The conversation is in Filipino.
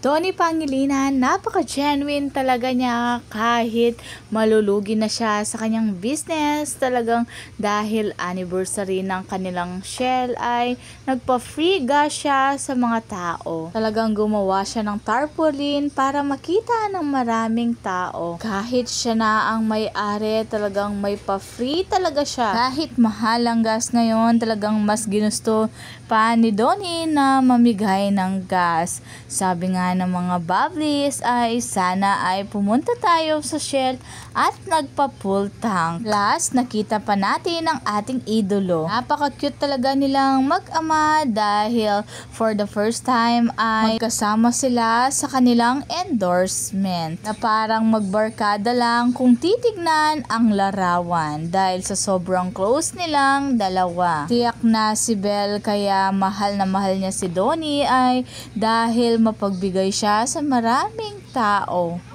Tony Pangilinan, napaka-genuine talaga niya kahit malulugi na siya sa kanyang business. Talagang dahil anniversary ng kanilang Shell ay nagpa-free gas siya sa mga tao. Talagang gumawa siya ng tarpaulin para makita ng maraming tao. Kahit siya na ang may-ari, talagang may pa-free talaga siya. Kahit mahal ang gas ngayon, talagang mas ginusto pa ni Donnie na mamigay ng gas. Sabi nga ng mga Bablis ay sana ay pumunta tayo sa Shell at nagpa-full tank. Plus, nakita pa natin ang ating idolo. Napaka-cute talaga nilang mag-ama dahil for the first time ay magkasama sila sa kanilang endorsement na parang magbarkada lang kung titignan ang larawan dahil sa sobrang close nilang dalawa. Tiyak na si Belle kaya mahal na mahal niya si Donnie ay dahil mapagbigay siya sa maraming tao.